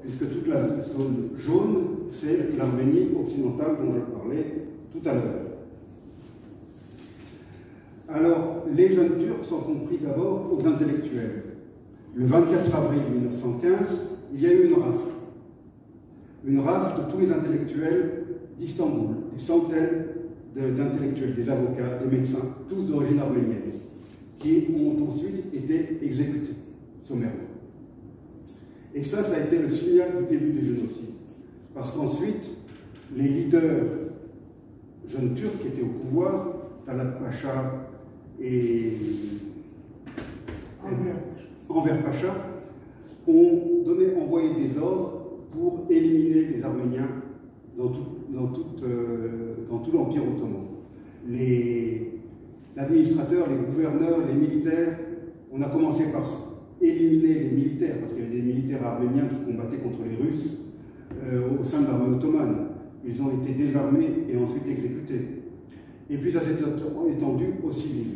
puisque toute la zone jaune, c'est l'Arménie occidentale dont je parlais tout à l'heure. Alors, les jeunes Turcs s'en sont pris d'abord aux intellectuels. Le 24 avril 1915, il y a eu une rafle de tous les intellectuels d'Istanbul, des centaines d'intellectuels, des avocats, des médecins, tous d'origine arménienne, qui ont ensuite été exécutés sommairement. Et ça a été le signal du début du génocide. Parce qu'ensuite, les leaders jeunes turcs qui étaient au pouvoir, Talat Pacha et Enver Pacha, ont envoyé des ordres pour éliminer les Arméniens dans tout l'Empire ottoman. Les administrateurs, les gouverneurs, les militaires, on a commencé par éliminer les militaires, parce qu'il y avait des militaires arméniens qui combattaient contre les Russes au sein de l'armée ottomane. Ils ont été désarmés et ensuite exécutés. Et puis ça s'est étendu aux civils.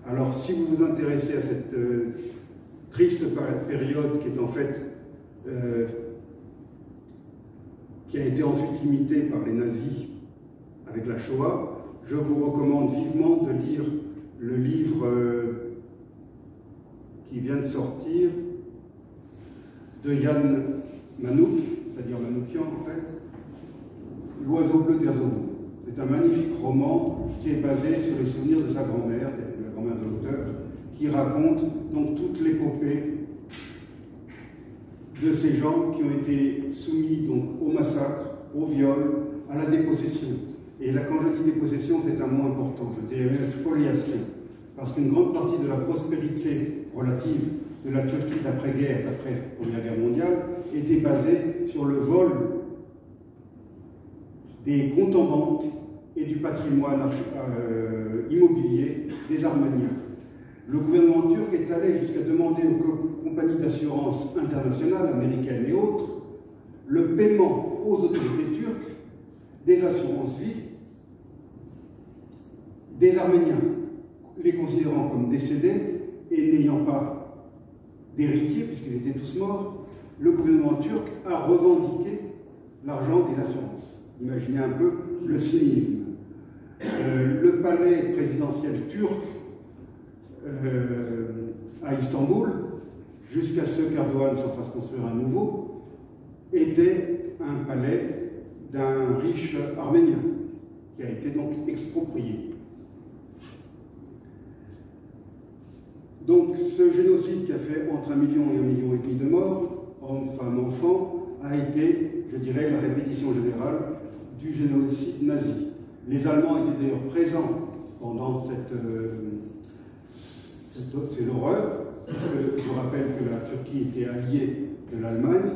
Alors si vous vous intéressez à cette triste période qui est en fait qui a été ensuite imitée par les nazis avec la Shoah, je vous recommande vivement de lire le livre qui vient de sortir de Yann Manouk, c'est-à-dire Manoukian en fait, L'oiseau bleu d'Erzurum. C'est un magnifique roman qui est basé sur les souvenirs de sa grand-mère, la grand-mère de l'auteur, qui raconte donc toute l'épopée de ces gens qui ont été soumis donc au massacre, au viol, à la dépossession. Et là, quand je dis dépossession, c'est un mot important, je dirais même spoliation, parce qu'une grande partie de la prospérité relative de la Turquie d'après-guerre, d'après la Première Guerre mondiale, était basée sur le vol des comptes en banque et du patrimoine immobilier des Arméniens. Le gouvernement turc est allé jusqu'à demander aux compagnies d'assurance internationales, américaines et autres, le paiement aux autorités turques des assurances vie des Arméniens, les considérant comme décédés et n'ayant pas d'héritiers, puisqu'ils étaient tous morts. Le gouvernement turc a revendiqué l'argent des assurances. Imaginez un peu le cynisme. Le palais présidentiel turc à Istanbul, jusqu'à ce qu'Erdogan s'en fasse construire un nouveau, était un palais d'un riche arménien, qui a été donc exproprié. Donc ce génocide qui a fait entre 1 million et 1,5 million de morts, hommes, femmes, enfants, a été, je dirais, la répétition générale du génocide nazi. Les Allemands étaient d'ailleurs présents pendant ces horreurs, parce que je rappelle que la Turquie était alliée de l'Allemagne,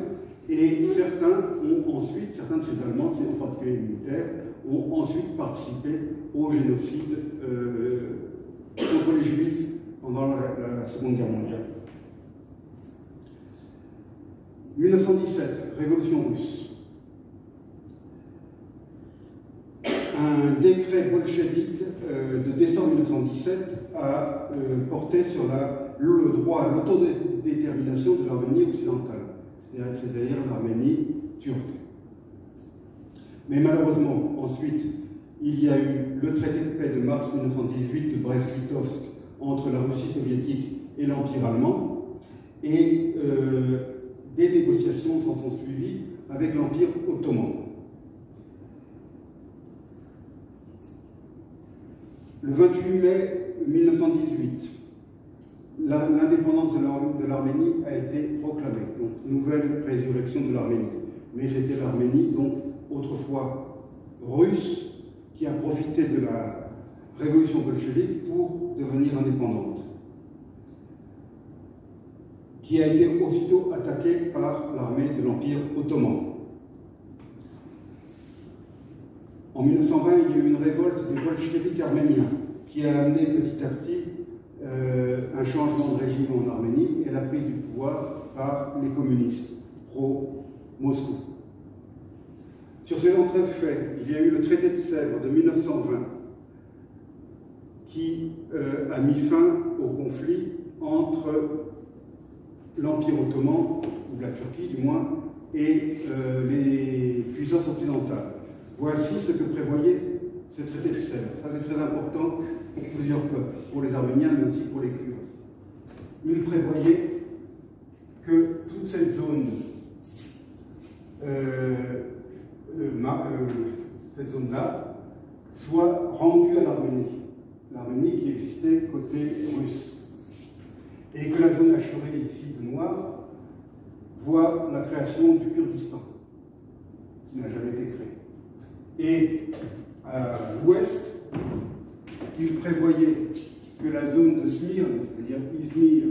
et certains de ces Allemands, en particulier les militaires, ont ensuite participé au génocide contre les Juifs pendant la Seconde Guerre mondiale. 1917, révolution russe. Un décret bolchevique de décembre 1917 a porté sur le droit à l'autodétermination de l'Arménie occidentale, c'est-à-dire l'Arménie turque. Mais malheureusement, ensuite, il y a eu le traité de paix de mars 1918 de Brest-Litovsk entre la Russie soviétique et l'Empire allemand, et des négociations s'en sont suivies avec l'Empire ottoman. Le 28 mai 1918, l'indépendance de l'Arménie a été proclamée, donc nouvelle résurrection de l'Arménie. Mais c'était l'Arménie, donc autrefois russe, qui a profité de la révolution bolchevique pour devenir indépendante, qui a été aussitôt attaquée par l'armée de l'Empire ottoman. En 1920, il y a eu une révolte des bolcheviks arméniens qui a amené petit à petit un changement de régime en Arménie et la prise du pouvoir par les communistes pro-Moscou. Sur ces entrées de fait, il y a eu le traité de Sèvres de 1920 qui a mis fin au conflit entre l'Empire ottoman, ou la Turquie du moins, et les puissances occidentales. Voici ce que prévoyait ce traité de Sèvres. Ça c'est très important pour plusieurs peuples, pour les Arméniens mais aussi pour les Kurdes. Il prévoyait que toute cette zone, cette zone-là, soit rendue à l'Arménie. L'Arménie qui existait côté russe. Et que la zone hachurée ici de noir voit la création du Kurdistan, qui n'a jamais été créé. Et à l'ouest, il prévoyait que la zone de Smyrne, c'est-à-dire Izmir,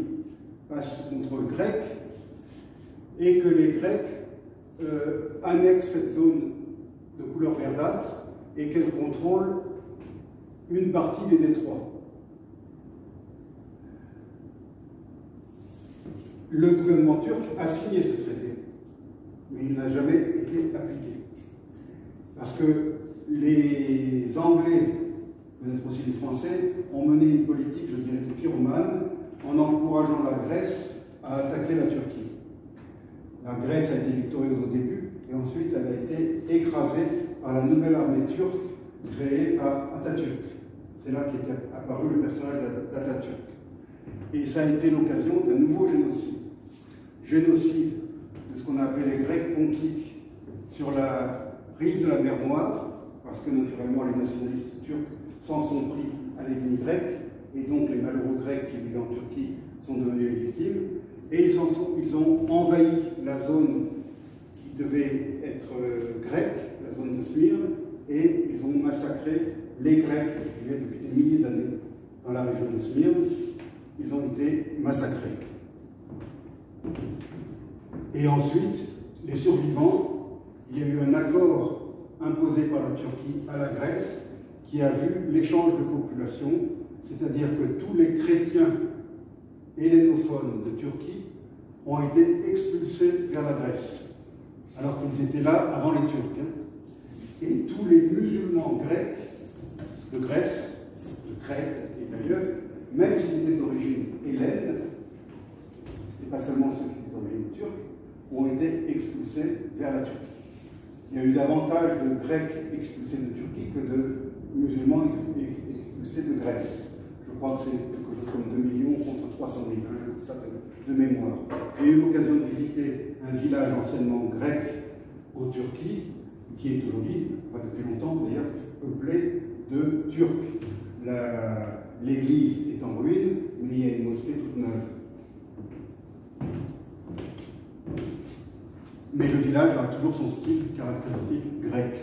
passe au contrôle grec, et que les Grecs annexent cette zone de couleur verdâtre et qu'elle contrôle une partie des détroits. Le gouvernement turc a signé ce traité, mais il n'a jamais été appliqué. Parce que les Anglais, peut-être aussi les Français, ont mené une politique, je dirais, de pyromane, en encourageant la Grèce à attaquer la Turquie. La Grèce a été victorieuse au début, et ensuite elle a été écrasée par la nouvelle armée turque créée par Atatürk. C'est là qu'est apparu le personnage d'Atatürk. Et ça a été l'occasion d'un nouveau génocide. Génocide de ce qu'on a appelé les Grecs pontiques sur la rive de la mer Noire, parce que naturellement les nationalistes turcs s'en sont pris à l'ethnie grecque, et donc les malheureux Grecs qui vivaient en Turquie sont devenus les victimes, et ils ont envahi la zone qui devait être grecque, la zone de Smyrne, et ils ont massacré les Grecs qui vivaient depuis des milliers d'années dans la région de Smyrne. Ils ont été massacrés. Et ensuite, les survivants, il y a eu un accord imposé par la Turquie à la Grèce qui a vu l'échange de population, c'est-à-dire que tous les chrétiens hellénophones de Turquie ont été expulsés vers la Grèce, alors qu'ils étaient là avant les Turcs. Et tous les musulmans grecs, de Grèce, de Crète et d'ailleurs, même s'ils étaient d'origine hellène, ce n'était pas seulement ceux qui étaient d'origine turque, ont été expulsés vers la Turquie. Il y a eu davantage de Grecs expulsés de Turquie que de musulmans expulsés de Grèce. Je crois que c'est quelque chose comme 2 millions contre 300 000, ça de mémoire. J'ai eu l'occasion de visiter un village anciennement grec en Turquie, qui est aujourd'hui, pas depuis longtemps d'ailleurs, peuplé de Turcs. L'église est en ruine, mais il y a une mosquée toute neuve. Mais le village a toujours son style caractéristique grec.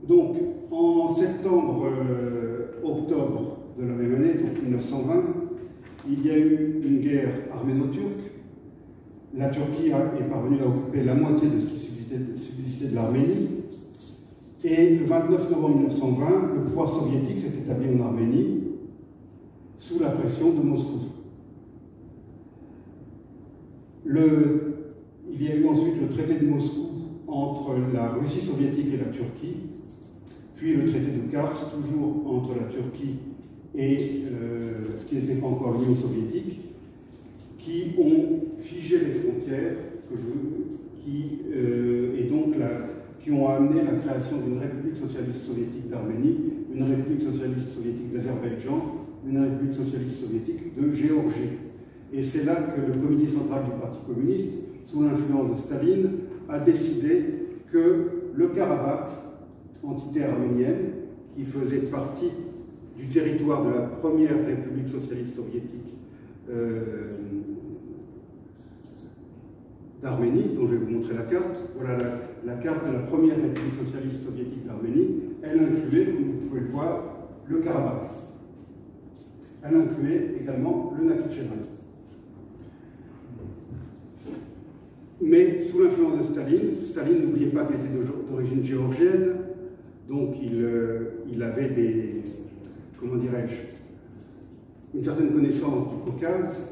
Donc, en septembre-octobre de la même année, donc 1920, il y a eu une guerre arméno-turque. La Turquie est parvenue à occuper la moitié de ce qui subsistait de l'Arménie. Et le 29 novembre 1920, le pouvoir soviétique s'est établi en Arménie sous la pression de Moscou. Il y a eu ensuite le traité de Moscou entre la Russie soviétique et la Turquie, puis le traité de Kars, toujours entre la Turquie et ce qui n'était pas encore l'Union soviétique, qui ont figé les frontières qui ont amené la création d'une République socialiste soviétique d'Arménie, une République socialiste soviétique d'Azerbaïdjan, une République socialiste soviétique de Géorgie. Et c'est là que le comité central du Parti communiste, sous l'influence de Staline, a décidé que le Karabakh, entité arménienne, qui faisait partie du territoire de la première République socialiste soviétique d'Arménie, dont je vais vous montrer la carte. Voilà la carte de la première République socialiste soviétique d'Arménie. Elle incluait, comme vous pouvez le voir, le Karabakh. Elle incluait également le Nakhichevan. Mais sous l'influence de Staline, n'oubliez pas qu'il était d'origine géorgienne, donc il avait des, comment dirais-je, une certaine connaissance du Caucase.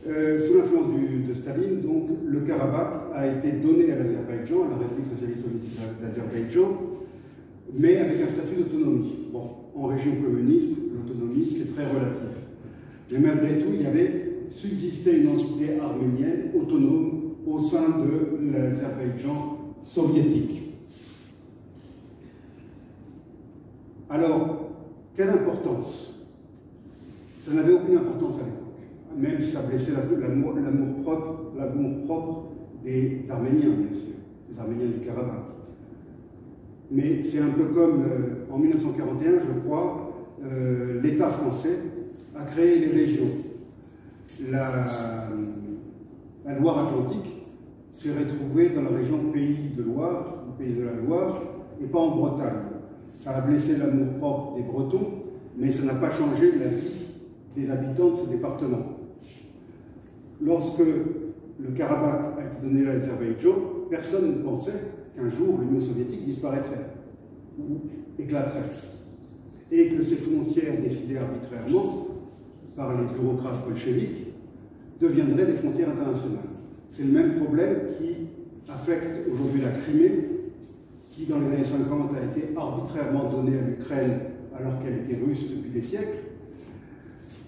Sous l'influence de Staline, donc, le Karabakh a été donné à l'Azerbaïdjan, à la République socialiste soviétique d'Azerbaïdjan, mais avec un statut d'autonomie. Bon, en régime communiste, l'autonomie, c'est très relatif. Mais malgré tout, il y avait subsisté une entité arménienne autonome au sein de l'Azerbaïdjan soviétique. Alors, quelle importance? Ça n'avait aucune importance à l'époque. Même si ça blessait l'amour propre des Arméniens, bien sûr, des Arméniens du Karabakh. Mais c'est un peu comme en 1941, je crois, l'État français a créé les régions. La Loire-Atlantique s'est retrouvée dans la région Pays de Loire, Pays de la Loire, et pas en Bretagne. Ça a blessé l'amour propre des Bretons, mais ça n'a pas changé la vie des habitants de ce département. Lorsque le Karabakh a été donné à l'Azerbaïdjan, personne ne pensait qu'un jour l'Union soviétique disparaîtrait ou éclaterait, et que ces frontières décidées arbitrairement par les bureaucrates bolcheviques deviendraient des frontières internationales. C'est le même problème qui affecte aujourd'hui la Crimée, qui dans les années 50 a été arbitrairement donnée à l'Ukraine alors qu'elle était russe depuis des siècles,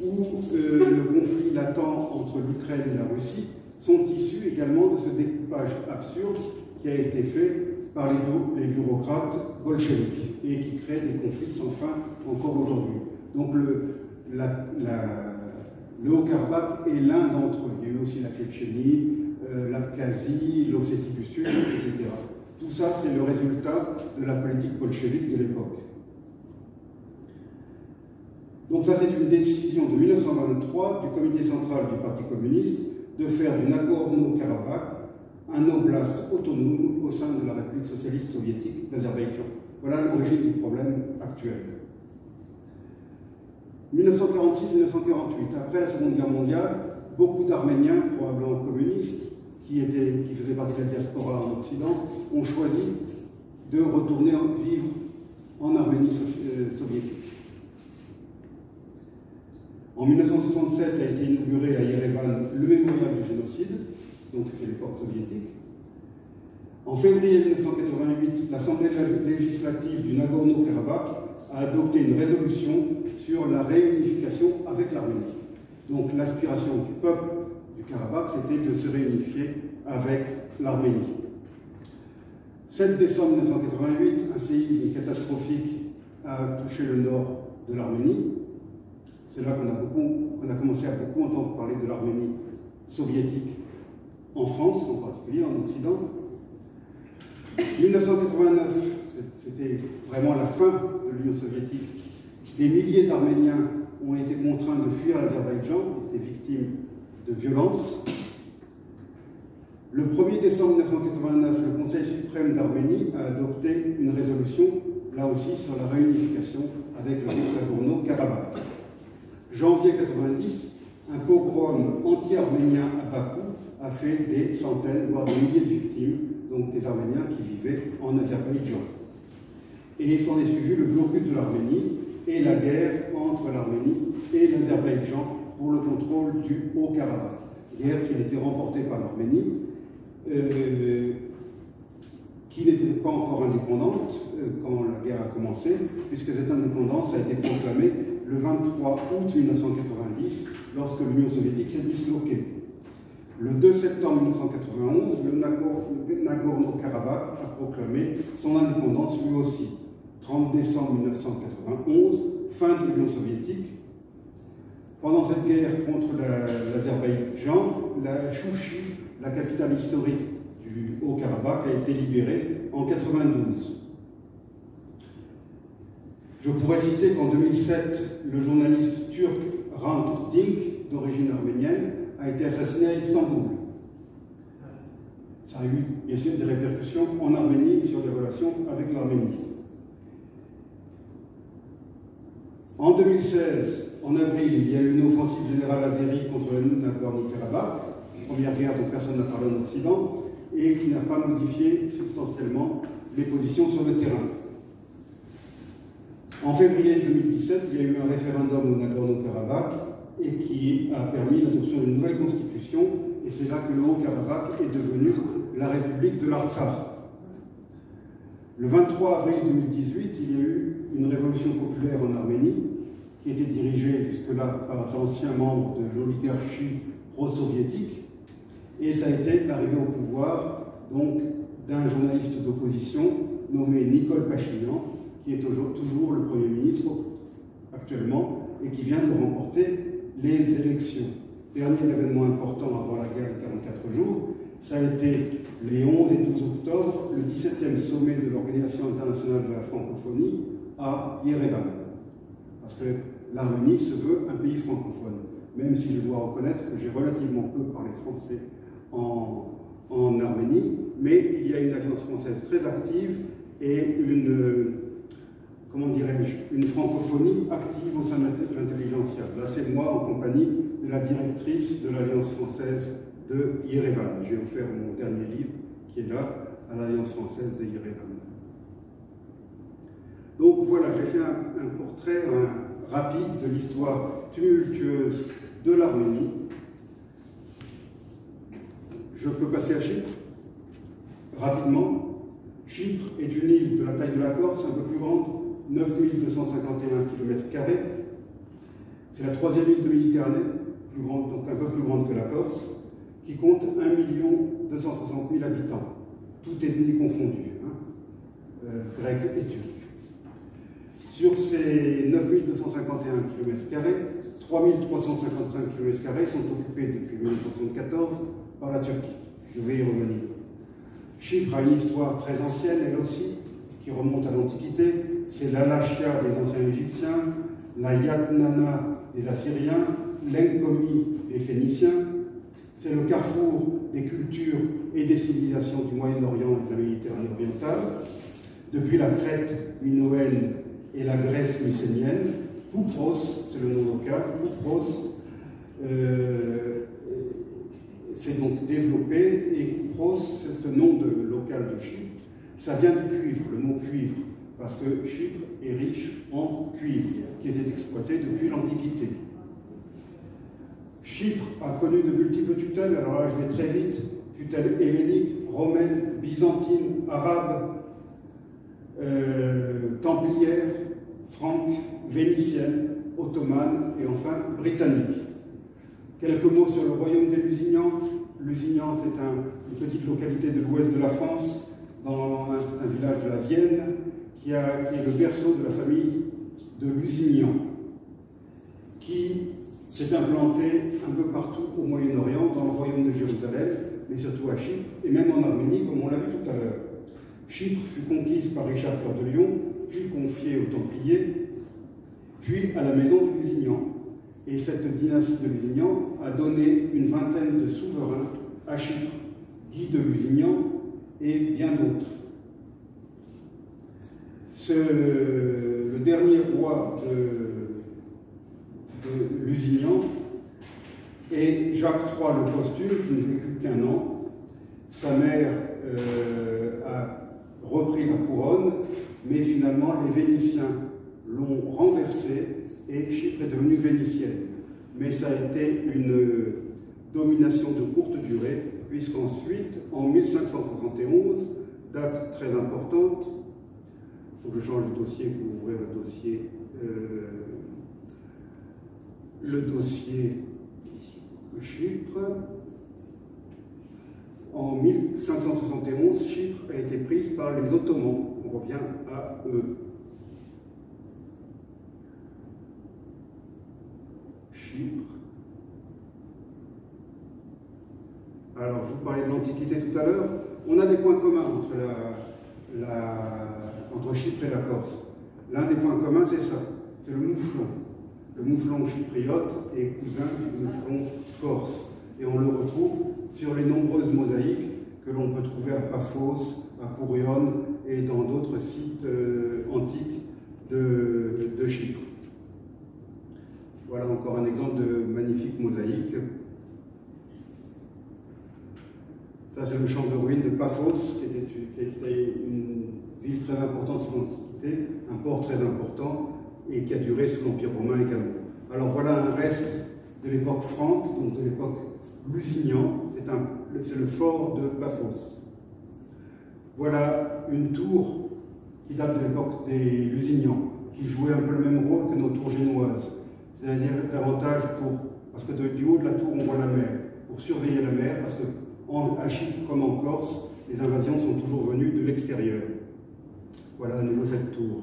où le conflit latent entre l'Ukraine et la Russie sont issus également de ce découpage absurde qui a été fait par les bureaucrates bolcheviques et qui crée des conflits sans fin encore aujourd'hui. Donc le Haut-Karabakh est l'un d'entre eux. Il y a eu aussi la Tchétchénie, l'Abkhazie, l'Ossétie du Sud, etc. Tout ça, c'est le résultat de la politique bolchevique de l'époque. Donc ça, c'est une décision de 1923 du comité central du Parti communiste de faire du Nagorno-Karabakh un oblast autonome au sein de la République socialiste soviétique d'Azerbaïdjan. Voilà l'origine du problème actuel. 1946-1948, après la Seconde Guerre mondiale, beaucoup d'Arméniens, probablement communistes, qui faisaient partie de la diaspora en Occident, ont choisi de retourner vivre en Arménie soviétique. En 1967 a été inauguré à Yerevan le mémorial du génocide, donc c'était l'époque soviétique. En février 1988, l'Assemblée législative du Nagorno-Karabakh a adopté une résolution sur la réunification avec l'Arménie. Donc l'aspiration du peuple du Karabakh, c'était de se réunifier avec l'Arménie. 7 décembre 1988, un séisme catastrophique a touché le nord de l'Arménie. C'est là qu'on a commencé à beaucoup entendre parler de l'Arménie soviétique en France, en particulier en Occident. 1989, c'était vraiment la fin de l'Union soviétique. Des milliers d'Arméniens ont été contraints de fuir l'Azerbaïdjan, ils étaient victimes de violences. Le 1er décembre 1989, le Conseil suprême d'Arménie a adopté une résolution, là aussi, sur la réunification avec le Nagorno-Karabakh. Janvier 1990, un pogrom anti-arménien à Bakou a fait des centaines, voire des milliers de victimes, donc des Arméniens qui vivaient en Azerbaïdjan. Et s'en est suivi le blocus de l'Arménie et la guerre entre l'Arménie et l'Azerbaïdjan pour le contrôle du Haut-Karabakh. Guerre qui a été remportée par l'Arménie, qui n'était pas encore indépendante quand la guerre a commencé, puisque cette indépendance a été proclamée le 23 août 1990, lorsque l'Union soviétique s'est disloquée. Le 2 septembre 1991, le Nagorno-Karabakh a proclamé son indépendance lui aussi. 30 décembre 1991, fin de l'Union soviétique. Pendant cette guerre contre l'Azerbaïdjan, la Chouchi, la capitale historique du Haut-Karabakh, a été libérée en 1992. Je pourrais citer qu'en 2007, le journaliste turc Hrant Dink, d'origine arménienne, a été assassiné à Istanbul. Ça a eu bien sûr des répercussions en Arménie et sur les relations avec l'Arménie. En 2016, en avril, il y a eu une offensive générale azérie contre le Nagorno-Karabakh, première guerre dont personne n'a parlé en Occident, et qui n'a pas modifié substantiellement les positions sur le terrain. En février 2017, il y a eu un référendum au Nagorno-Karabakh et qui a permis l'adoption d'une nouvelle constitution, et c'est là que le Haut-Karabakh est devenu la République de l'Artsakh. Le 23 avril 2018, il y a eu une révolution populaire en Arménie, qui était dirigée jusque-là par d'anciens membres de l'oligarchie pro-soviétique, et ça a été l'arrivée au pouvoir donc d'un journaliste d'opposition nommé Nikol Pachinian, qui est toujours le Premier ministre actuellement et qui vient de remporter les élections. Dernier événement important avant la guerre de 44 jours, ça a été les 11 et 12 octobre, le 17e sommet de l'Organisation internationale de la francophonie à Yerevan. Parce que l'Arménie se veut un pays francophone, même si je dois reconnaître que j'ai relativement peu parlé français en Arménie, mais il y a une alliance française très active et une francophonie active au sein de l'intelligentsia. Là, c'est moi en compagnie de la directrice de l'Alliance française de Yerevan. J'ai offert mon dernier livre, qui est là, à l'Alliance française de Yerevan. Donc voilà, j'ai fait un portrait rapide de l'histoire tumultueuse de l'Arménie. Je peux passer à Chypre, rapidement. Chypre est une île de la taille de la Corse, un peu plus grande, 9251 km². C'est la troisième île de Méditerranée, plus grande, donc un peu plus grande que la Corse, qui compte 1 260 000 habitants, toutes ethnies confondues, grecs et turcs. Sur ces 9251 km², 3355 km² sont occupés depuis 1974 par la Turquie. Je vais y revenir. Chypre a une histoire très ancienne, elle aussi, qui remonte à l'Antiquité. C'est l'Alachia des anciens Égyptiens, la Yatnana des Assyriens, l'Enkomi des Phéniciens. C'est le carrefour des cultures et des civilisations du Moyen-Orient et de la Méditerranée orientale. Depuis la Crète minoenne et la Grèce mycénienne, Koupros, c'est le nom local, Koupros s'est donc développé, et Koupros, c'est ce nom local de Chypre, ça vient du cuivre, le mot cuivre, parce que Chypre est riche en cuivre, qui était exploité depuis l'Antiquité. Chypre a connu de multiples tutelles, alors là je vais très vite, tutelles helléniques, romaines, byzantines, arabes, templières, franques, vénitiennes, ottomanes et enfin britanniques. Quelques mots sur le royaume des Lusignans. Lusignan, c'est une petite localité de l'ouest de la France, dans un village de la Vienne, qui est le berceau de la famille de Lusignan, qui s'est implanté un peu partout au Moyen-Orient, dans le royaume de Jérusalem, mais surtout à Chypre, et même en Arménie, comme on l'a vu tout à l'heure. Chypre fut conquise par Richard Cœur de Lion, puis confiée aux Templiers, puis à la maison de Lusignan. Et cette dynastie de Lusignan a donné une vingtaine de souverains à Chypre, Guy de Lusignan et bien d'autres. Le dernier roi de Lusignan est Jacques III le Posthume, qui ne vécut qu'un an. Sa mère a repris la couronne, mais finalement les Vénitiens l'ont renversé et Chypre est devenue vénitienne. Mais ça a été une domination de courte durée, puisqu'ensuite, en 1571, date très importante, il faut que je change de dossier pour ouvrir le dossier Chypre. En 1571, Chypre a été prise par les Ottomans. On revient à eux. Chypre. Alors, je vous parlais de l'Antiquité tout à l'heure. On a des points communs entre Chypre et la Corse. L'un des points communs, c'est ça, c'est le mouflon. Le mouflon chypriote est cousin du mouflon corse. Et on le retrouve sur les nombreuses mosaïques que l'on peut trouver à Paphos, à Kourion et dans d'autres sites antiques de Chypre. Voilà encore un exemple de magnifique mosaïque. Ça, c'est le champ de ruines de Paphos, qui était une ville très importante sous l'Antiquité, un port très important, et qui a duré sous l'Empire romain également. Alors voilà un reste de l'époque franque, donc de l'époque Lusignan. C'est le fort de Paphos. Voilà une tour qui date de l'époque des Lusignans, qui jouait un peu le même rôle que nos tours génoises. C'est-à-dire davantage parce que du haut de la tour on voit la mer, pour surveiller la mer, parce qu'à Chypre comme en Corse, les invasions sont toujours venues de l'extérieur. Voilà à nouveau cette tour,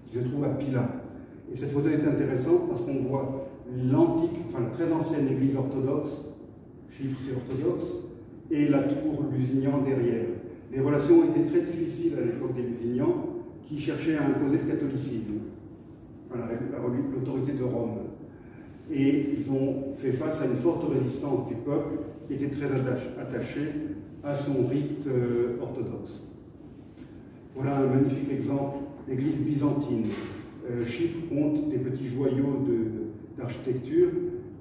qui se trouve à Pila. Et cette photo est intéressante parce qu'on voit l'antique, enfin la très ancienne église orthodoxe, Chypre c'est orthodoxe, et la tour Lusignan derrière. Les relations étaient très difficiles à l'époque des Lusignans, qui cherchaient à imposer le catholicisme, enfin, l'autorité de Rome. Et ils ont fait face à une forte résistance du peuple qui était très attaché à son rite orthodoxe. Voilà un magnifique exemple d'église byzantine. Chypre compte des petits joyaux d'architecture,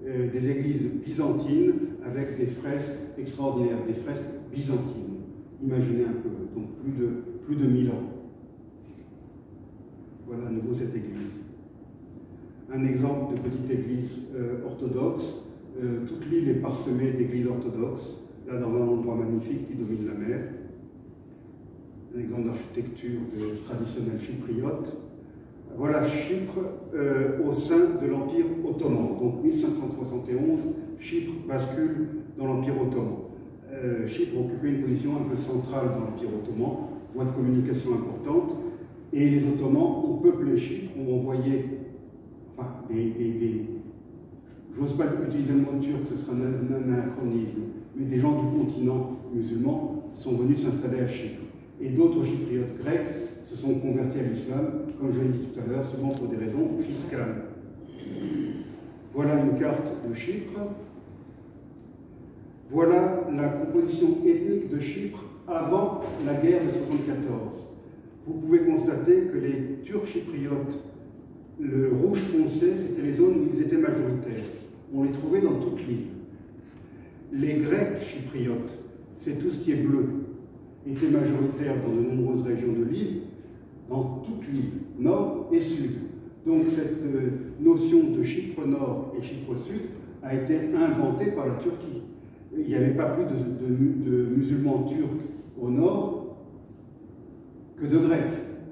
des églises byzantines avec des fresques extraordinaires, des fresques byzantines. Imaginez un peu, donc plus de 1000 ans. Voilà à nouveau cette église. Un exemple de petite église orthodoxe. Toute l'île est parsemée d'églises orthodoxes, là dans un endroit magnifique qui domine la mer. Un exemple d'architecture traditionnelle chypriote. Voilà Chypre au sein de l'Empire ottoman. Donc 1571, Chypre bascule dans l'Empire ottoman. Chypre occupait une position un peu centrale dans l'Empire ottoman, voie de communication importante, et les Ottomans ont peuplé Chypre, ont envoyé j'ose pas utiliser le mot turc, ce sera un anachronisme, mais des gens du continent musulman sont venus s'installer à Chypre. Et d'autres chypriotes grecs se sont convertis à l'islam, comme je l'ai dit tout à l'heure, souvent pour des raisons fiscales. Voilà une carte de Chypre. Voilà la composition ethnique de Chypre avant la guerre de 1974. Vous pouvez constater que les Turcs chypriotes, le rouge foncé, c'était les zones où ils étaient majoritaires. On les trouvait dans toute l'île. Les Grecs chypriotes, c'est tout ce qui est bleu, étaient majoritaires dans de nombreuses régions de l'île, dans toute l'île, nord et sud. Donc cette notion de Chypre nord et Chypre sud a été inventée par la Turquie. Il n'y avait pas plus de musulmans turcs au nord que de Grecs.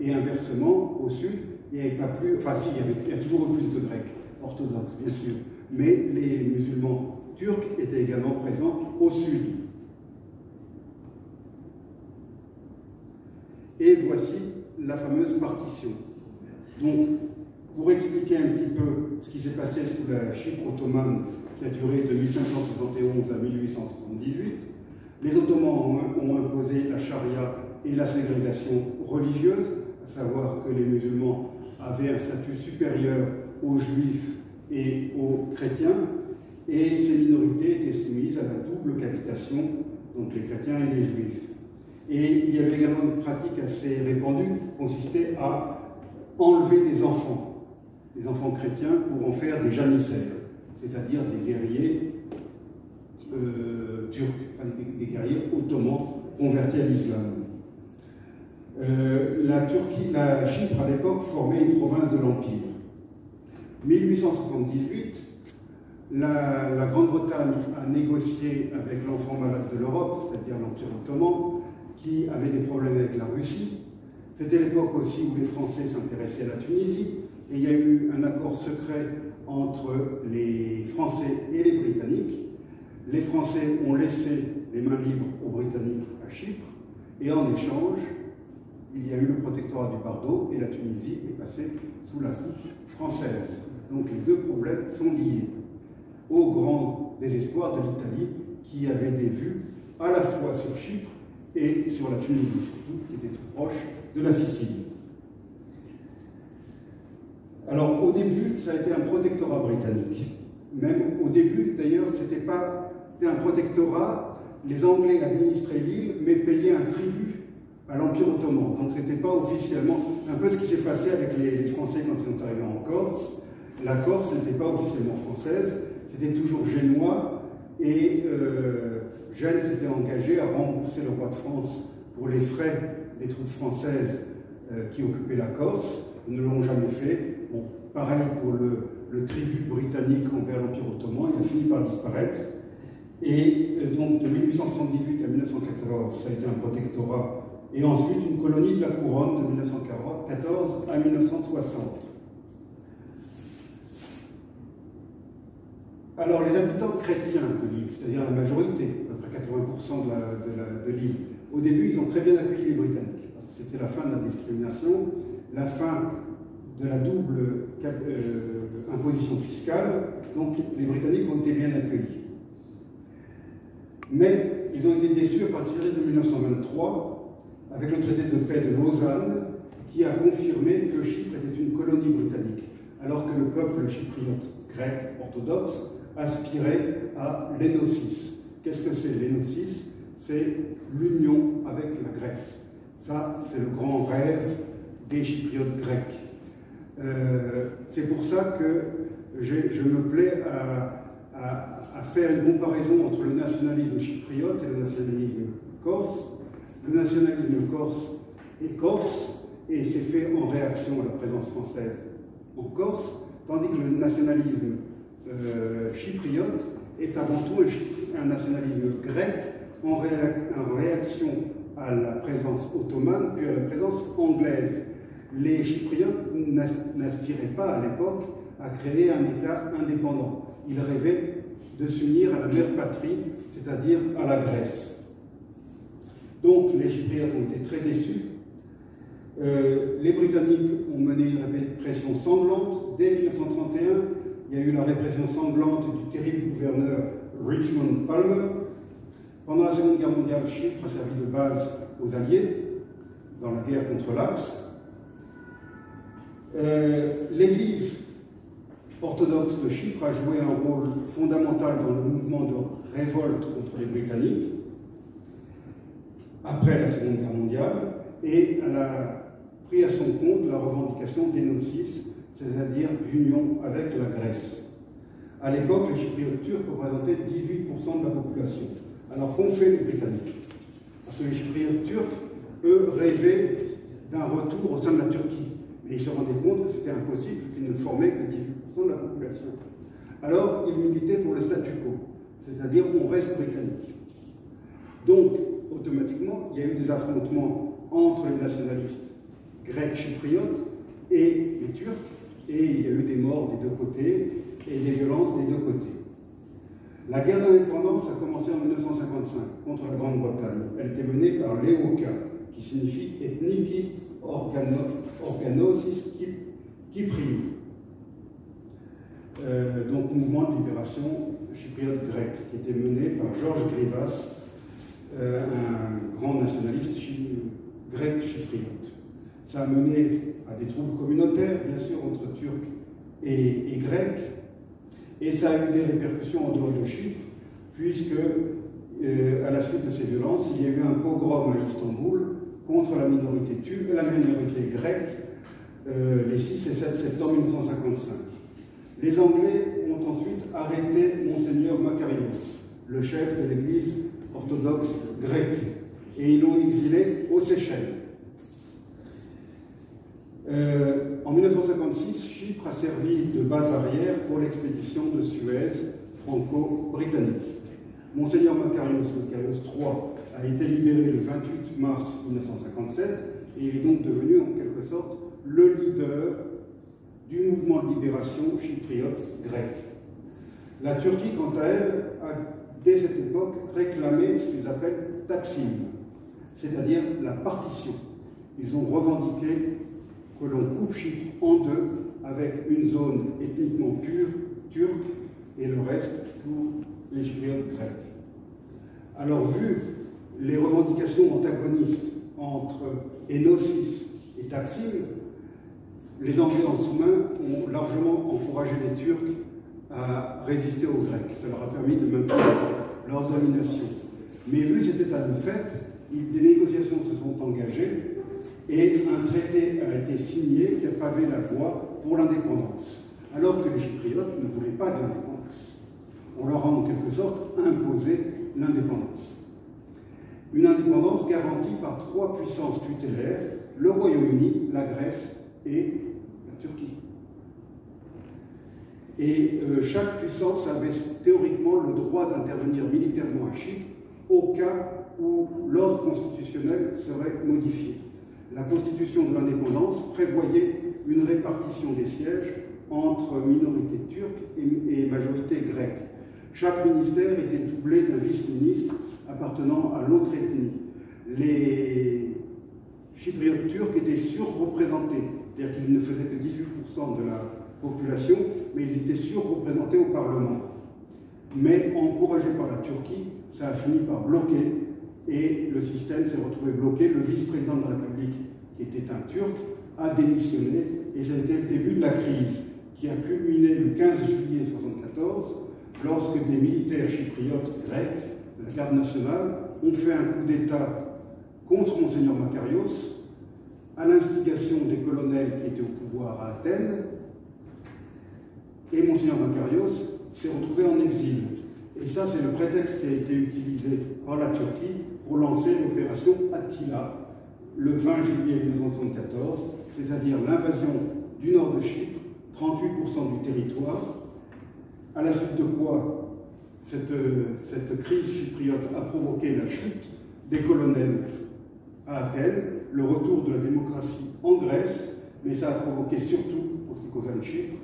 Et inversement, au sud, il n'y avait pas plus... Enfin si, il y a toujours plus de Grecs orthodoxes, bien sûr. Mais les musulmans turcs étaient également présents au sud. Et voici la fameuse partition. Donc, pour expliquer un petit peu ce qui s'est passé sous la Chypre ottomane, qui a duré de 1571 à 1878, les Ottomans ont imposé la charia et la ségrégation religieuse, à savoir que les musulmans avaient un statut supérieur aux juifs et aux chrétiens, et ces minorités étaient soumises à la double capitation, donc les chrétiens et les juifs. Et il y avait également une pratique assez répandue qui consistait à enlever des enfants chrétiens pour en faire des janissaires, c'est-à-dire des guerriers turcs, enfin, des guerriers ottomans convertis à l'islam. La Chypre à l'époque formait une province de l'Empire. 1878, la Grande-Bretagne a négocié avec l'enfant malade de l'Europe, c'est-à-dire l'Empire ottoman, qui avait des problèmes avec la Russie. C'était l'époque aussi où les Français s'intéressaient à la Tunisie, et il y a eu un accord secret entre les Français et les Britanniques. Les Français ont laissé les mains libres aux Britanniques à Chypre, et en échange, il y a eu le protectorat du Pardo, et la Tunisie est passée sous la coupe française. Donc les deux problèmes sont liés au grand désespoir de l'Italie, qui avait des vues à la fois sur Chypre et sur la Tunisie, surtout, qui était tout proche de la Sicile. Alors, au début, ça a été un protectorat britannique. Même au début, d'ailleurs, c'était un protectorat, les Anglais administraient l'île, mais payaient un tribut à l'Empire ottoman. Donc, c'était pas officiellement, un peu ce qui s'est passé avec les Français quand ils sont arrivés en Corse. La Corse n'était pas officiellement française, c'était toujours génois, et Gênes s'était engagé à rembourser le roi de France pour les frais des troupes françaises qui occupaient la Corse. Ils ne l'ont jamais fait. Bon, pareil pour le le tribut britannique envers l'Empire ottoman, il a fini par disparaître. Et donc de 1878 à 1914, ça a été un protectorat, et ensuite une colonie de la couronne de 1914 à 1960. Alors les habitants chrétiens de l'île, c'est-à-dire la majorité, à peu près 80% de l'île, au début ils ont très bien accueilli les Britanniques, parce que c'était la fin de la discrimination, la fin de la double imposition fiscale, donc les Britanniques ont été bien accueillis. Mais ils ont été déçus à partir de 1923, avec le traité de paix de Lausanne, qui a confirmé que Chypre était une colonie britannique, alors que le peuple chypriote grec orthodoxe aspirait à l'énosis. Qu'est-ce que c'est l'énosis? C'est l'union avec la Grèce. Ça, c'est le grand rêve des chypriotes grecs. C'est pour ça que je me plais à faire une comparaison entre le nationalisme chypriote et le nationalisme corse. Le nationalisme corse est corse et c'est fait en réaction à la présence française en Corse, tandis que le nationalisme chypriote est avant tout un nationalisme grec en réaction à la présence ottomane puis à la présence anglaise. Les Chypriotes n'aspiraient pas à l'époque à créer un État indépendant. Ils rêvaient de s'unir à la mère patrie, c'est-à-dire à la Grèce. Donc les Chypriotes ont été très déçus. Les Britanniques ont mené une répression sanglante. Dès 1931, il y a eu la répression sanglante du terrible gouverneur Richmond Palmer. Pendant la Seconde Guerre mondiale, Chypre a servi de base aux Alliés dans la guerre contre l'Axe. L'Église orthodoxe de Chypre a joué un rôle fondamental dans le mouvement de révolte contre les Britanniques après la Seconde Guerre mondiale, et elle a pris à son compte la revendication d'énosis, c'est-à-dire d'union avec la Grèce. À l'époque, les Chypriotes turcs représentaient 18% de la population. Alors qu'ont fait les Britanniques? Parce que les Chypriotes turcs, eux, rêvaient d'un retour au sein de la Turquie. Mais ils se rendaient compte que c'était impossible, qu'ils ne formaient que 18% de la population. Alors, ils militaient pour le statu quo, c'est-à-dire on reste britannique. Donc, automatiquement, il y a eu des affrontements entre les nationalistes grecs chypriotes et les Turcs, et il y a eu des morts des deux côtés et des violences des deux côtés. La guerre d'indépendance a commencé en 1955 contre la Grande-Bretagne. Elle était menée par l'EOK, qui signifie Ethniki Organosis Kypriou. Donc mouvement de libération chypriote grec, qui était mené par Georges Grivas, un grand nationaliste grec chypriote. Ça a mené à des troubles communautaires, bien sûr, entre Turcs et Grecs, et ça a eu des répercussions en dehors de Chypre, puisque, à la suite de ces violences, il y a eu un pogrom à Istanbul contre la minorité turque, la minorité grecque, les 6 et 7 septembre 1955. Les Anglais ont ensuite arrêté Monseigneur Makarios, le chef de l'église orthodoxe grecque, et ils l'ont exilé aux Seychelles. En 1956, Chypre a servi de base arrière pour l'expédition de Suez franco-britannique. Monseigneur Makarios III a été libéré le 28 mars 1957 et il est donc devenu en quelque sorte le leader du mouvement de libération chypriote grec. La Turquie, quant à elle, a dès cette époque réclamé ce qu'ils appellent Taksim, c'est-à-dire la partition. Ils ont revendiqué que l'on coupe Chypre en deux avec une zone ethniquement pure, turque, et le reste pour les Chypriotes grecs. Alors, vu les revendications antagonistes entre Enosis et Taksim, les Anglais en sous-main ont largement encouragé les Turcs à résister aux Grecs. Ça leur a permis de maintenir leur domination. Mais vu cet état de fait, des négociations se sont engagées et un traité a été signé qui a pavé la voie pour l'indépendance, alors que les Chypriotes ne voulaient pas d'indépendance. On leur a en quelque sorte imposé l'indépendance. Une indépendance garantie par 3 puissances tutélaires, le Royaume-Uni, la Grèce et la Turquie. Et chaque puissance avait théoriquement le droit d'intervenir militairement à Chypre au cas où l'ordre constitutionnel serait modifié. La constitution de l'indépendance prévoyait une répartition des sièges entre minorité turque et majorité grecque. Chaque ministère était doublé d'un vice-ministre appartenant à l'autre ethnie. Les Chypriotes turcs étaient surreprésentés, c'est-à-dire qu'ils ne faisaient que 18% de la population, mais ils étaient surreprésentés au Parlement. Mais encouragé par la Turquie, ça a fini par bloquer et le système s'est retrouvé bloqué. Le vice-président de la République, qui était un Turc, a démissionné et c'était le début de la crise qui a culminé le 15 juillet 1974 lorsque des militaires chypriotes grecs de la garde nationale ont fait un coup d'État contre Monseigneur Makarios à l'instigation des colonels qui étaient au pouvoir à Athènes, et Monseigneur Makarios s'est retrouvé en exil. Et ça, c'est le prétexte qui a été utilisé par la Turquie pour lancer l'opération Attila le 20 juillet 1974, c'est-à-dire l'invasion du nord de Chypre, 38% du territoire, à la suite de quoi cette crise chypriote a provoqué la chute des colonels à Athènes, le retour de la démocratie en Grèce, mais ça a provoqué surtout, en ce qui concerne Chypre,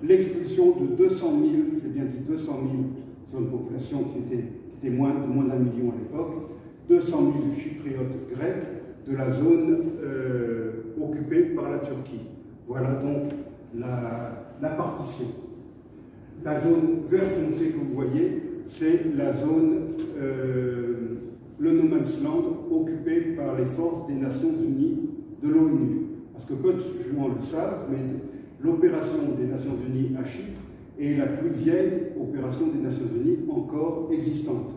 l'expulsion de 200 000, j'ai bien dit 200 000, sur une population qui était moins de $1 million à l'époque, 200 000 chypriotes grecs de la zone occupée par la Turquie. Voilà donc la partition. La zone vert foncé que vous voyez, c'est la zone, le no man's land, occupé par les forces des Nations Unies de l'ONU. Parce que peu de gens le savent, mais l'opération des Nations Unies à Chypre est la plus vieille opération des Nations Unies encore existante.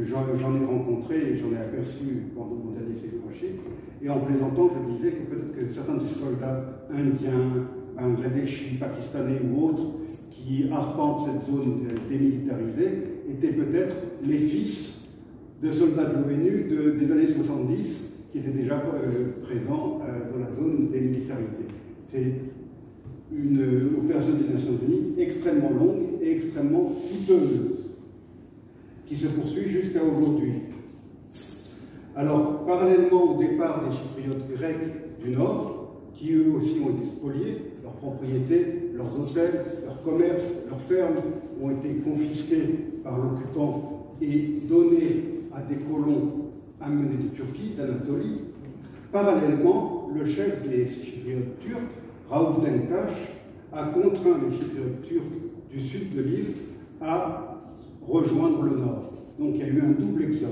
J'en ai rencontré et j'en ai aperçu pendant mon dernier séjour à Chypre, et en plaisantant, je disais que peut-être que certains de ces soldats indiens, bangladeshis, pakistanais ou autres qui arpentent cette zone démilitarisée étaient peut-être les fils de soldats de l'ONU des années 70 qui étaient déjà présents dans la zone démilitarisée. C'est une opération des Nations Unies extrêmement longue et extrêmement coûteuse, qui se poursuit jusqu'à aujourd'hui. Alors, parallèlement au départ des Chypriotes grecs du Nord, qui eux aussi ont été spoliés, leurs propriétés, leurs hôtels, leurs commerces, leurs fermes ont été confisqués par l'occupant et donnés à des colons amenés de Turquie, d'Anatolie. Parallèlement, le chef des Chypriotes turcs, Rauf Denktash, a contraint les Chypriotes turcs du sud de l'île à rejoindre le nord. Donc il y a eu un double exode.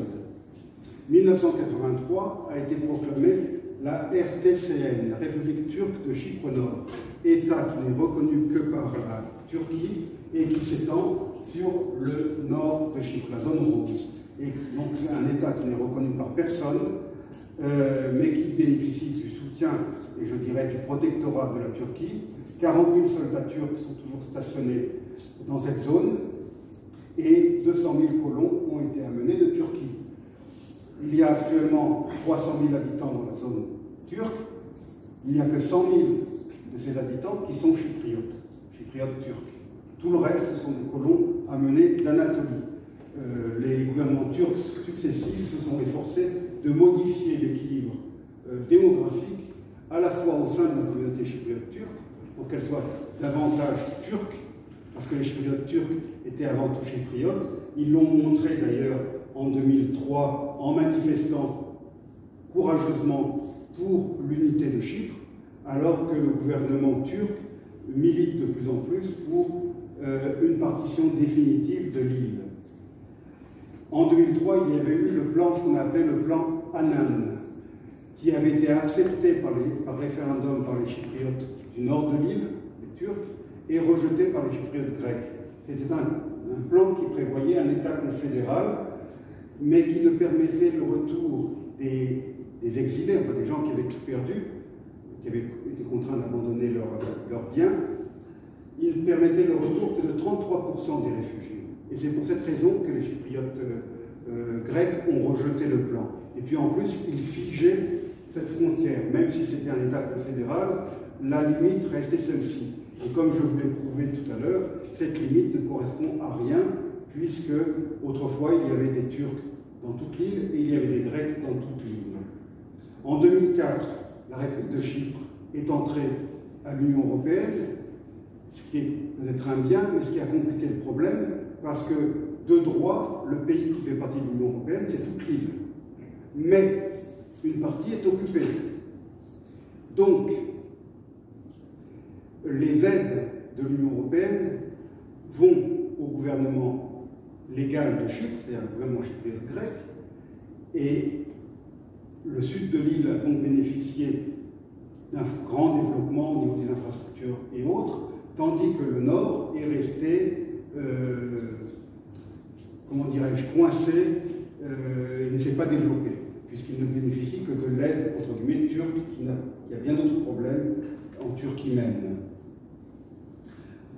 1983 a été proclamée la RTCN, la République turque de Chypre Nord, État qui n'est reconnu que par la Turquie et qui s'étend sur le nord de Chypre, la zone rose. Et donc c'est un État qui n'est reconnu par personne, mais qui bénéficie du soutien, et je dirais du protectorat de la Turquie. 40 000 soldats turcs sont toujours stationnés dans cette zone, et 200 000 colons ont été amenés de Turquie. Il y a actuellement 300 000 habitants dans la zone turque. Il n'y a que 100 000 de ces habitants qui sont chypriotes turcs. Tout le reste, ce sont des colons amenés d'Anatolie. Les gouvernements turcs successifs se sont efforcés de modifier l'équilibre démographique, à la fois au sein de la communauté chypriote turque, pour qu'elle soit davantage turque, parce que les chypriotes turcs étaient avant tout chypriotes. Ils l'ont montré d'ailleurs en 2003 en manifestant courageusement pour l'unité de Chypre, alors que le gouvernement turc milite de plus en plus pour une partition définitive de l'île. En 2003, il y avait eu le plan qu'on appelait le plan Annan, qui avait été accepté par référendum par les Chypriotes du nord de l'île, les Turcs, et rejeté par les Chypriotes grecs. C'était un plan qui prévoyait un État confédéral, mais qui ne permettait le retour des exilés, enfin des gens qui avaient tout perdu, qui avaient été contraints d'abandonner leurs biens. Il permettait le retour que de 33% des réfugiés. Et c'est pour cette raison que les Chypriotes grecs ont rejeté le plan. Et puis en plus, il figeait cette frontière, même si c'était un État confédéral, la limite restait celle-ci. Et comme je vous l'ai prouvé tout à l'heure, cette limite ne correspond à rien, puisque autrefois il y avait des Turcs dans toute l'île et il y avait des Grecs dans toute l'île. En 2004, la République de Chypre est entrée à l'Union européenne, ce qui est peut-être un bien, mais ce qui a compliqué le problème, parce que de droit, le pays qui fait partie de l'Union européenne, c'est toute l'île. Mais une partie est occupée. Donc, les aides de l'Union européenne vont au gouvernement légal de Chypre, c'est-à-dire le gouvernement chypriote grec, et le sud de l'île a donc bénéficié d'un grand développement au niveau des infrastructures et autres, tandis que le nord est resté, comment dirais-je, coincé, il ne s'est pas développé, puisqu'il ne bénéficie que de l'aide, entre guillemets, turque, qui a bien d'autres problèmes en Turquie même.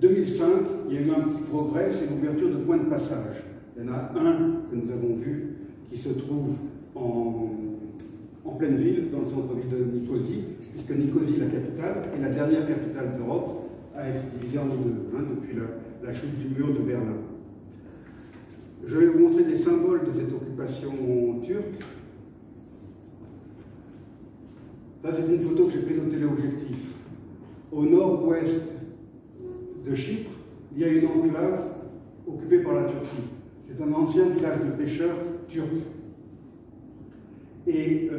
2005, il y a eu un petit progrès, c'est l'ouverture de points de passage. Il y en a un que nous avons vu qui se trouve en pleine ville, dans le centre-ville de Nicosie, puisque Nicosie, la capitale, est la dernière capitale d'Europe à être divisée en deux, depuis la chute du mur de Berlin. Je vais vous montrer des symboles de cette occupation turque. Ça, c'est une photo que j'ai prise au téléobjectif. Au nord-ouest de Chypre, il y a une enclave occupée par la Turquie. C'est un ancien village de pêcheurs turcs. Et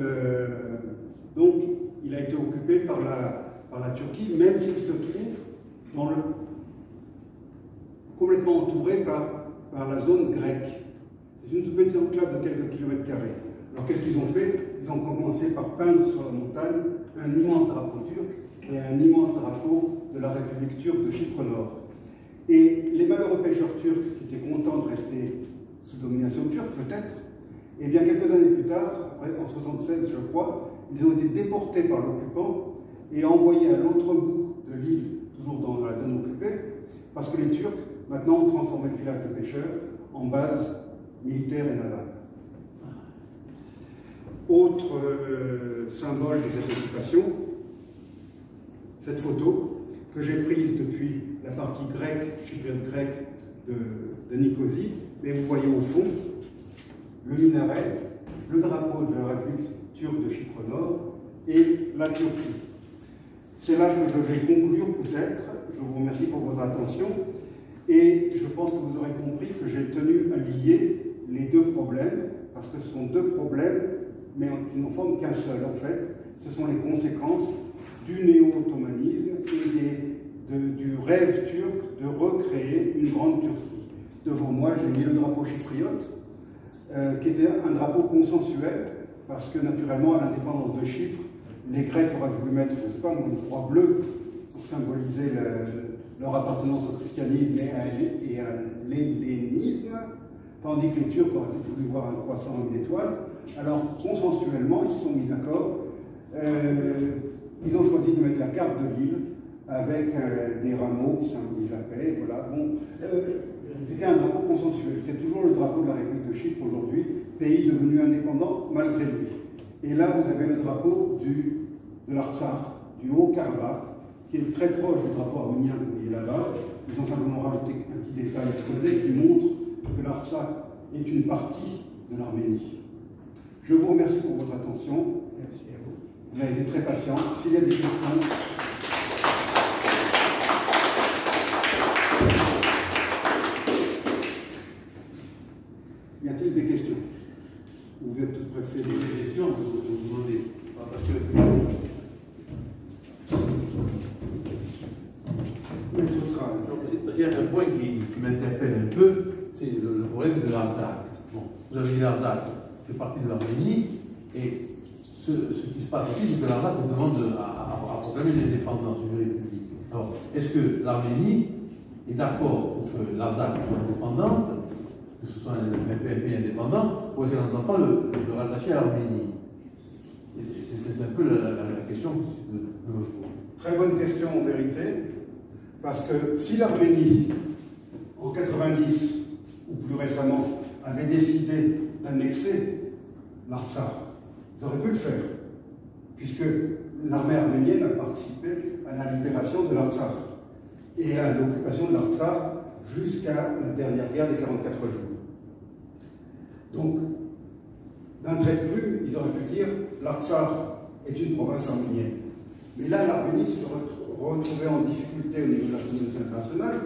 donc, il a été occupé par la Turquie, même s'il se trouve complètement entouré par la zone grecque. C'est une toute petite enclave de quelques kilomètres carrés. Alors qu'est-ce qu'ils ont fait? Ils ont commencé par peindre sur la montagne un immense drapeau turc et un immense drapeau de la République turque de Chypre Nord. Et les malheureux pêcheurs turcs qui étaient contents de rester sous domination turque, peut-être, et bien quelques années plus tard, après, en 1976 je crois, ils ont été déportés par l'occupant et envoyés à l'autre bout de l'île, toujours dans la zone occupée, parce que les Turcs, maintenant, ont transformé le village de pêcheurs en base militaire et navale. Autre symbole de cette occupation, cette photo que j'ai prise depuis la partie grecque, chypriote grecque de Nicosie, mais vous voyez au fond le minaret, le drapeau de la République turque de Chypre Nord et la Turquie. C'est là que je vais conclure peut-être. Je vous remercie pour votre attention et je pense que vous aurez compris que j'ai tenu à lier les deux problèmes, parce que ce sont deux problèmes, mais qui n'en forment qu'un seul en fait. Ce sont les conséquences du néo-ottomanisme et du rêve turc de recréer une grande Turquie. Devant moi, j'ai mis le drapeau chypriote, qui était un drapeau consensuel, parce que naturellement, à l'indépendance de Chypre, les Grecs auraient voulu mettre, je ne sais pas, une croix bleue pour symboliser leur appartenance au christianisme et à l'hellénisme, tandis que les Turcs auraient voulu voir un croissant et une étoile. Alors, consensuellement, ils se sont mis d'accord. Ils ont choisi de mettre la carte de l'île avec des rameaux qui symbolisent la paix. Voilà. Bon, c'était un drapeau consensuel. C'est toujours le drapeau de la République de Chypre aujourd'hui, pays devenu indépendant malgré lui. Et là, vous avez le drapeau de l'Artsakh, du Haut-Karabakh, qui est très proche du drapeau arménien que vous voyez là-bas. Ils ont simplement rajouté un petit détail de côté qui montre que l'Artsakh est une partie de l'Arménie. Je vous remercie pour votre attention. Merci à vous. Vous avez été très patient. S'il y a des questions... Y a-t-il des questions? Vous êtes tous pressés? Des questions, vous demandez. Parce que... Il y a un point qui m'interpelle un peu, c'est le problème de l'Artsakh. Bon, vous avez dit l'Artsakh fait partie de l'Arménie, et ce qui se passe aussi, c'est que l'Artsakh nous demande à proclamer l'indépendance d'une république. Alors, est-ce que l'Arménie est d'accord pour que l'Artsakh soit indépendante, que ce soit un pays indépendant, ou est-ce qu'elle n'entend pas le rattacher à l'Arménie? C'est un peu la question que je me pose. Très bonne question en vérité, parce que si l'Arménie, en 90, ou plus récemment, avait décidé d'annexer l'Artsakh, ils auraient pu le faire. puisque l'armée arménienne a participé à la libération de l'Artsakh et à l'occupation de l'Artsakh jusqu'à la dernière guerre des 44 jours. Donc, d'un trait de plume, ils auraient pu dire l'Artsakh est une province arménienne. Mais là, l'Arménie se retrouvait en difficulté au niveau de la communauté internationale.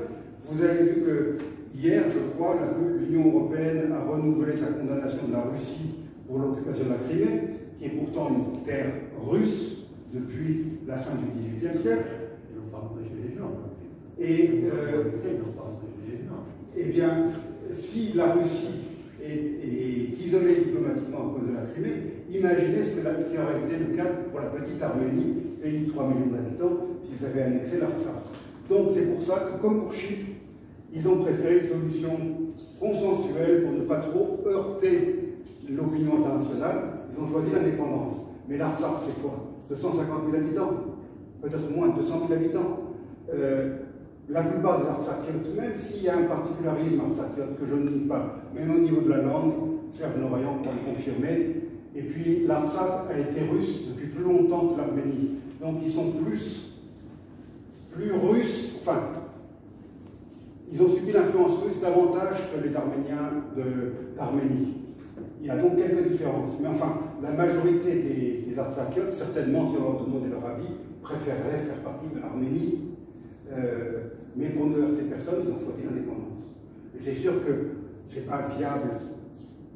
Vous avez vu que hier, je crois, l'Union européenne a renouvelé sa condamnation de la Russie pour l'occupation de la Crimée, qui est pourtant une terre russe depuis la fin du XVIIIe siècle. Ils n'ont pas empêché les gens. Et, ils n'ont pas empêché les gens. eh bien, si la Russie est isolée diplomatiquement à cause de la Crimée, imaginez ce qui aurait été le cas pour la petite Arménie, pays de 3 millions d'habitants, s'ils avaient annexé l'Artsakh. Donc c'est pour ça que, comme pour Chypre, ils ont préféré une solution consensuelle pour ne pas trop heurter l'opinion internationale. Ils ont choisi l'indépendance. Mais l'Artsakh, c'est quoi? 250 000 habitants, peut-être moins, 200 000 habitants. La plupart des Artsakiotes, même s'il y a un particularisme artsakiote que je ne nie pas, même au niveau de la langue, Serge Noroyan peut le confirmer, et puis l'Artsakh a été russe depuis plus longtemps que l'Arménie. Donc ils sont plus russes, enfin, ils ont subi l'influence russe davantage que les Arméniens d'Arménie. Il y a donc quelques différences. Mais enfin, la majorité des Artsakiotes, certainement, si on leur demandait leur avis, préféreraient faire partie de l'Arménie. Mais pour ne heurter personne, ils ont choisi l'indépendance. Et c'est sûr que ce n'est pas viable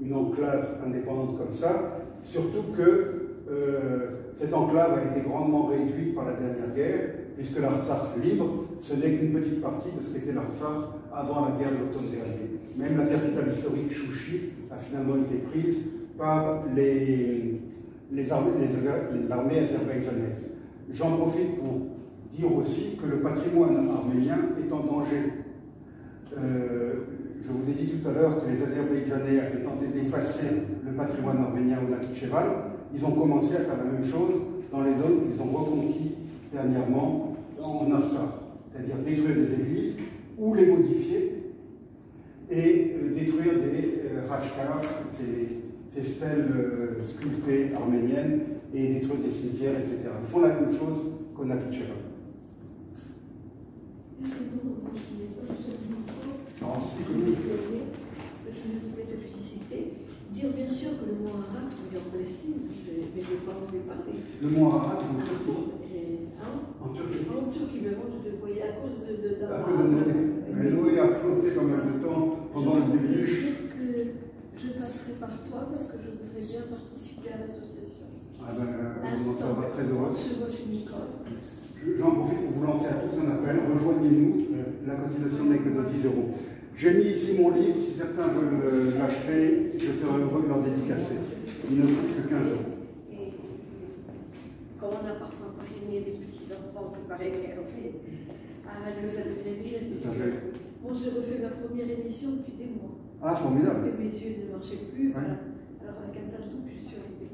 une enclave indépendante comme ça, surtout que cette enclave a été grandement réduite par la dernière guerre, puisque l'Artsakh libre, ce n'est qu'une petite partie de ce qu'était l'Artsakh avant la guerre de l'automne dernier. Même la capitale historique, Chouchi, a finalement été prise par l'armée azerbaïdjanaise. J'en profite pour dire aussi que le patrimoine arménien est en danger. Je vous ai dit tout à l'heure que les Azerbaïdjanais avaient tenté d'effacer le patrimoine arménien au Nakhitchevan. Ils ont commencé à faire la même chose dans les zones qu'ils ont reconquis dernièrement en Artsakh, c'est-à-dire détruire des églises ou les modifier et détruire des rachkas, ces stèles sculptées arméniennes, et détruire des cimetières, etc. Ils font la même chose qu'au Nakhitchevan. Je voulais te féliciter. Dire bien sûr que le mot arabe, tu viens en Palestine, mais je ne vais pas vous parler. Le mot arabe en Turquie. En Turquie. En Turquie, mais moi je te voyais à cause de Mais Noé a flotté pas mal de temps pendant le début. Je veux dire que je passerai par toi parce que je voudrais bien participer à l'association. Ah ben, on s'en va très heureux. On se voit chez Nicole. J'en profite pour vous lancer à tous un appel. Rejoignez-nous. La cotisation n'est que de 10 €. J'ai mis ici mon livre. Si certains veulent l'acheter, je serai heureux de leur dédicacer. Il ne coûte que 15 €. Et comme on a parfois parrainé des petits-enfants qui parrainaient en fait, à Radio Salverie, bon, je refais ma première émission depuis des mois. Ah, formidable. Parce que mes yeux ne marchaient plus. Voilà. Alors avec un tas de doute, je suis arrivée.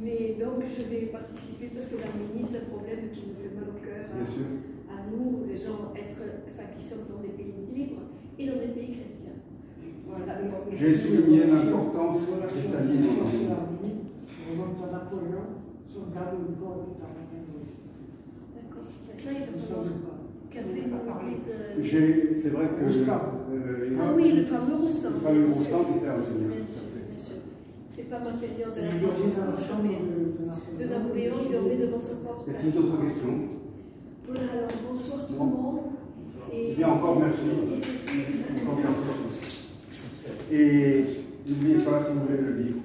Mais donc je vais participer parce que l'Arménie, c'est un problème qui nous fait mal au cœur. À nous, les gens qui sommes dans des pays libres et dans des pays chrétiens. Voilà. J'ai souligné l'importance cristalline en Arménie. D'accord. Ça, il va falloir c'est vrai que... ah oui, le fameux Roustan. Le fameux Roustan qui était arménien. Bien sûr. C'est pas ma période de la de Napoléon qui en met devant sa porte. Y a-t-il d'autres questions? Voilà, alors bonsoir tout le monde. Et bien, encore merci. Encore merci à tous. Et n'oubliez pas, si vous voulez le livre,